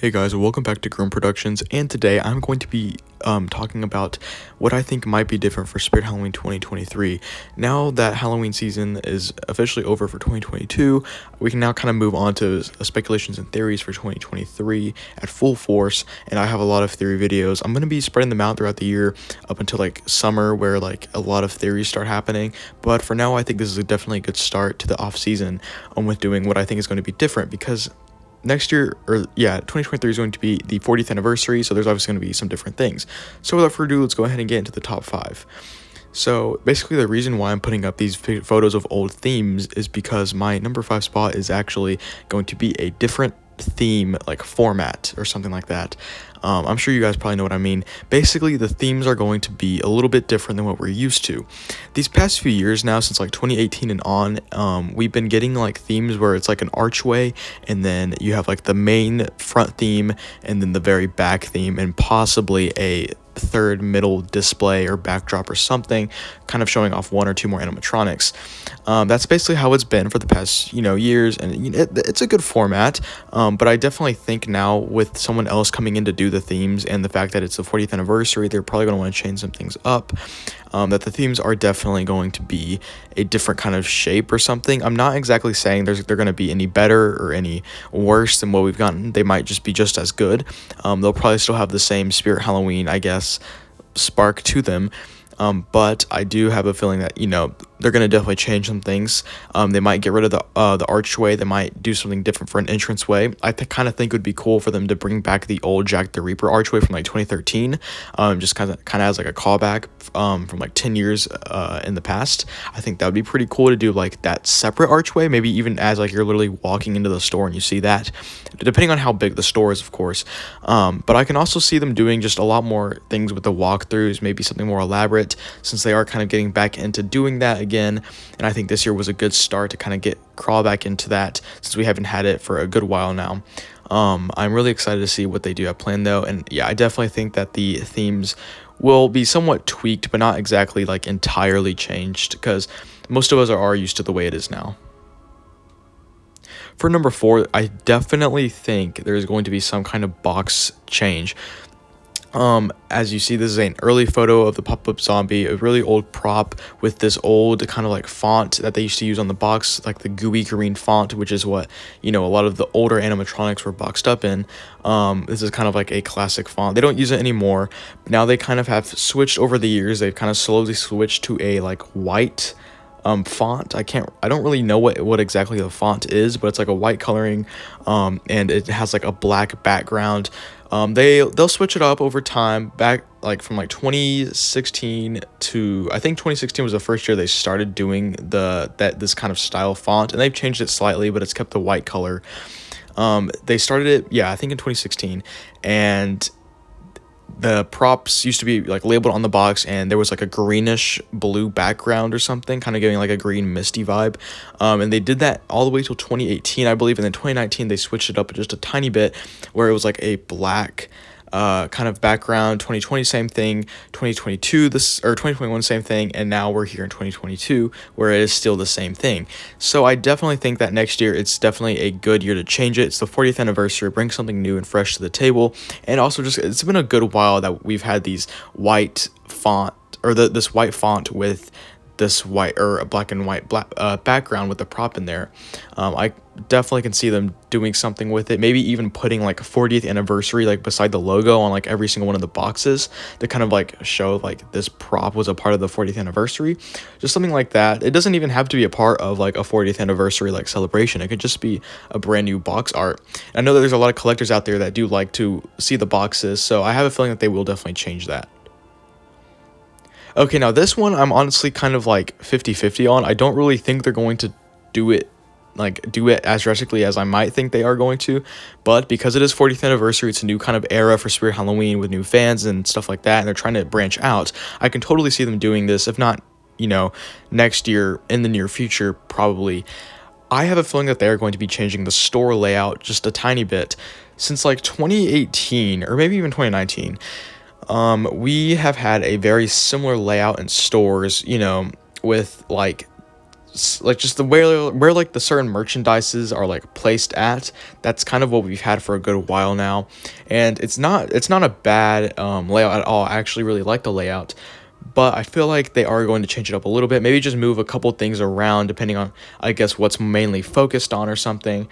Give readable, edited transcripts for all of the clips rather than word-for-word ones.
Hey guys, welcome back to Groom Productions, and today I'm going to be talking about what I think might be different for Spirit Halloween 2023. Now that Halloween season is officially over for 2022, we can now kind of move on to speculations and theories for 2023 at full force, and I have a lot of theory videos. I'm going to be spreading them out throughout the year up until like summer where like a lot of theories start happening, but for now I think this is definitely a good start to the off season with doing what I think is going to be different because next year, 2023 is going to be the 40th anniversary, so there's obviously going to be some different things. So without further ado, let's go ahead and get into the top 5. So basically the reason why I'm putting up these photos of old themes is because my number 5 spot is actually going to be a different theme, like format or something like that. I'm sure you guys probably know what I mean. Basically, the themes are going to be a little bit different than what we're used to. These past few years now, since like 2018 and on, we've been getting like themes where it's like an archway, and then you have like the main front theme, and then the very back theme, and possibly a third middle display or backdrop or something, kind of showing off one or two more animatronics. That's basically how it's been for the past years, and it's a good format. But I definitely think now with someone else coming in to do the themes and the fact that it's the 40th anniversary, they're probably going to want to change some things up. That the themes are definitely going to be a different kind of shape or something. I'm not exactly saying they're going to be any better or any worse than what we've gotten. They might just be just as good. They'll probably still have the same Spirit Halloween, I guess, spark to them. But I do have a feeling that, they're going to definitely change some things. They might get rid of the archway. They might do something different for an entranceway. I kind of think it would be cool for them to bring back the old Jack the Reaper archway from like 2013, just kind of as like a callback from like 10 years in the past. I think that would be pretty cool to do like that separate archway, maybe even as like you're literally walking into the store and you see that, depending on how big the store is, of course. But I can also see them doing just a lot more things with the walkthroughs, maybe something more elaborate, since they are kind of getting back into doing that again. And I think this year was a good start to kind of crawl back into that, since we haven't had it for a good while now. I'm really excited to see what they do have planned though, and yeah, I definitely think that the themes will be somewhat tweaked, but not exactly like entirely changed, because most of us are used to the way it is now. For number 4, I definitely think there's going to be some kind of box change. As you see, this is an early photo of the pop-up zombie, a really old prop with this old kind of like font that they used to use on the box, like the gooey green font, which is what, a lot of the older animatronics were boxed up in. This is kind of like a classic font. They don't use it anymore. Now they kind of have switched over the years. They've kind of slowly switched to a like white font. I don't really know what exactly the font is, but it's like a white coloring, and it has like a black background. They'll switch it up over time, back like from like 2016 to, I think 2016 was the first year they started doing this kind of style font, and they've changed it slightly, but it's kept the white color. They started it, I think in 2016, and the props used to be like labeled on the box, and there was like a greenish blue background or something, kind of giving like a green misty vibe. And they did that all the way till 2018, I believe, and then 2019 they switched it up just a tiny bit, where it was like a black kind of background. 2020 same thing, 2021 same thing, and now we're here in 2022 where it is still the same thing. So I definitely think that next year it's definitely a good year to change it. It's the 40th anniversary, bring something new and fresh to the table, and also just it's been a good while that we've had these white font, or this white font with this white or a black and white background with the prop in there. I definitely can see them doing something with it, maybe even putting like a 40th anniversary like beside the logo on like every single one of the boxes to kind of like show like this prop was a part of the 40th anniversary, just something like that. It doesn't even have to be a part of like a 40th anniversary like celebration. It could just be a brand new box art. And I know that there's a lot of collectors out there that do like to see the boxes, so I have a feeling that they will definitely change that. Okay, now this one I'm honestly kind of like 50-50 on. I don't really think they're going to do it as drastically as I might think they are going to, but because it is 40th anniversary, it's a new kind of era for Spirit Halloween with new fans and stuff like that, and they're trying to branch out. I can totally see them doing this, if not, next year, in the near future, probably. I have a feeling that they are going to be changing the store layout just a tiny bit. Since like 2018, or maybe even 2019, we have had a very similar layout in stores, with like like just the where like the certain merchandises are like placed at. That's kind of what we've had for a good while now, and it's not a bad layout at all. I actually really like the layout, but I feel like they are going to change it up a little bit. Maybe just move a couple things around depending on, I guess, what's mainly focused on or something.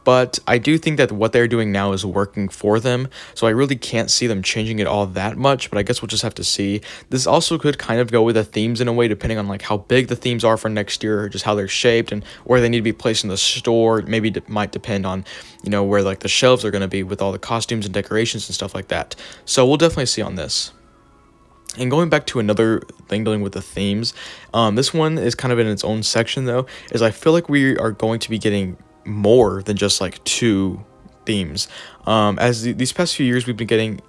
But I do think that what they're doing now is working for them, so I really can't see them changing it all that much, but I guess we'll just have to see. This also could kind of go with the themes in a way, depending on like how big the themes are for next year, or just how they're shaped and where they need to be placed in the store. Maybe it might depend on, where like the shelves are going to be with all the costumes and decorations and stuff like that. So we'll definitely see on this. And going back to another thing dealing with the themes, this one is kind of in its own section though, is I feel like we are going to be getting more than just like two themes. As these past few years, we've been getting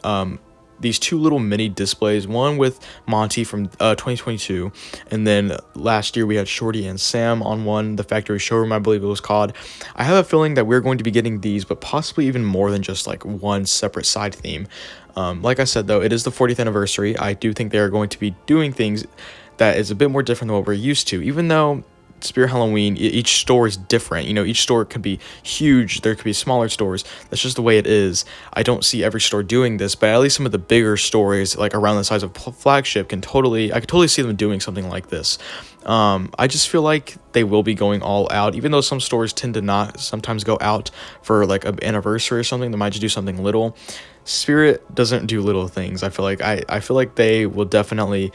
these two little mini displays, one with Monty from 2022, and then last year we had Shorty and Sam on one, the factory showroom, I believe it was called. I have a feeling that we're going to be getting these, but possibly even more than just like one separate side theme. Like I said though, it is the 40th anniversary. I do think they are going to be doing things that is a bit more different than what we're used to, even though Spirit Halloween, each store is different. Each store could be huge, there could be smaller stores. That's just the way it is. I don't see every store doing this, but at least some of the bigger stores, like around the size of Flagship, I could totally see them doing something like this. I just feel like they will be going all out, even though some stores tend to not sometimes go out for like an anniversary or something. They might just do something little. Spirit doesn't do little things. I feel like they will definitely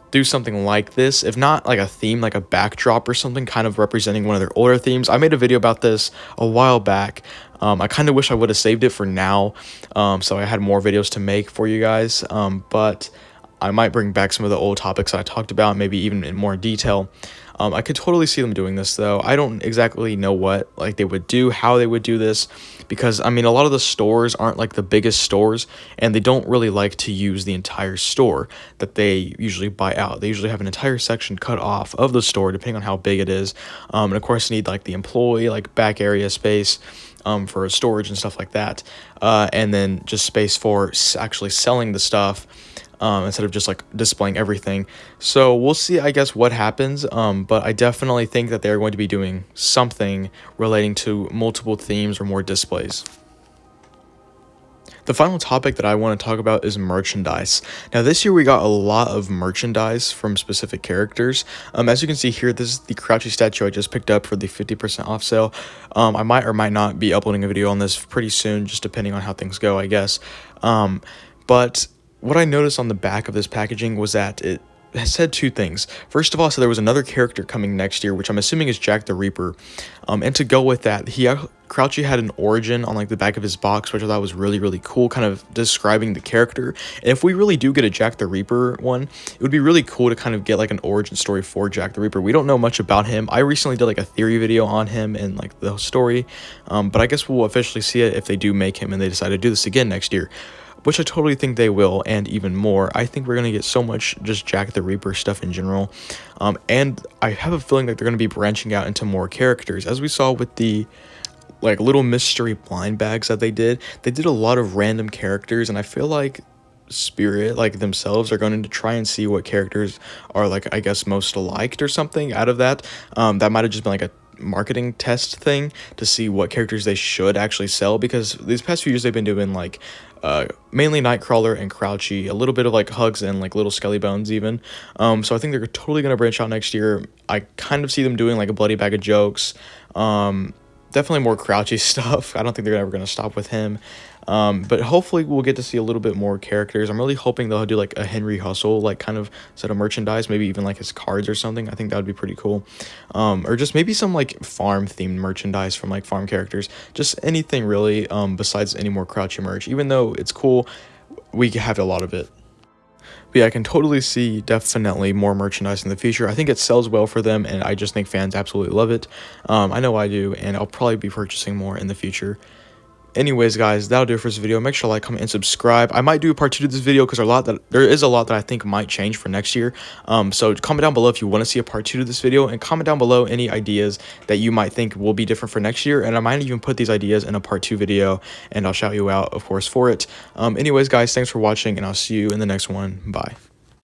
do something like this, if not like a theme, like a backdrop or something kind of representing one of their older themes. I made a video about this a while back. I kind of wish I would have saved it for now, so I had more videos to make for you guys, but I might bring back some of the old topics I talked about, maybe even in more detail. I could totally see them doing this though. I don't exactly know what like they would do, how they would do this, because I mean a lot of the stores aren't like the biggest stores, and they don't really like to use the entire store that they usually buy out. They usually have an entire section cut off of the store depending on how big it is, and of course need like the employee like back area space for storage and stuff like that, and then just space for actually selling the stuff, instead of just like displaying everything. So we'll see, I guess, what happens, but I definitely think that they're going to be doing something relating to multiple themes or more displays. The final topic that I want to talk about is merchandise. Now this year we got a lot of merchandise from specific characters. As you can see here, this is the Crouchy statue I just picked up for the 50% off sale. I might or might not be uploading a video on this pretty soon, just depending on how things go, I guess. But what I noticed on the back of this packaging was that it said two things. First of all, so there was another character coming next year, which I'm assuming is Jack the Reaper. And to go with that, Crouchy had an origin on like the back of his box, which I thought was really, really cool, kind of describing the character. And if we really do get a Jack the Reaper one, it would be really cool to kind of get like an origin story for Jack the Reaper. We don't know much about him. I recently did like a theory video on him and like the story, but I guess we'll officially see it if they do make him and they decide to do this again next year, which I totally think they will, and even more. I think we're going to get so much just Jack the Reaper stuff in general, and I have a feeling that they're going to be branching out into more characters. As we saw with the like little mystery blind bags that they did a lot of random characters, and I feel like Spirit like themselves are going to try and see what characters are like, I guess, most liked or something out of that. That might have just been like a marketing test thing to see what characters they should actually sell, because these past few years they've been doing like mainly Nightcrawler and Crouchy, a little bit of like Hugs and like little Skelly Bones even. So I think they're totally going to branch out next year. I kind of see them doing like a Bloody Bag of Jokes, definitely more Crouchy stuff. I don't think they're ever going to stop with him. But hopefully we'll get to see a little bit more characters. I'm really hoping they'll do like a Henry Hustle like kind of set of merchandise, maybe even like his cards or something. I think that would be pretty cool. Or just maybe some like farm themed merchandise from like farm characters, just anything really, besides any more Crouchy merch. Even though it's cool, we have a lot of it. But yeah, I can totally see definitely more merchandise in the future. I think it sells well for them, and I just think fans absolutely love it. I know I do, and I'll probably be purchasing more in the future. Anyways, guys, that'll do it for this video. Make sure to like, comment, and subscribe. I might do a part 2 to this video because there is a lot that I think might change for next year. So comment down below if you want to see a part 2 to this video, and comment down below any ideas that you might think will be different for next year. And I might even put these ideas in a part 2 video, and I'll shout you out, of course, for it. Anyways, guys, thanks for watching, and I'll see you in the next one. Bye.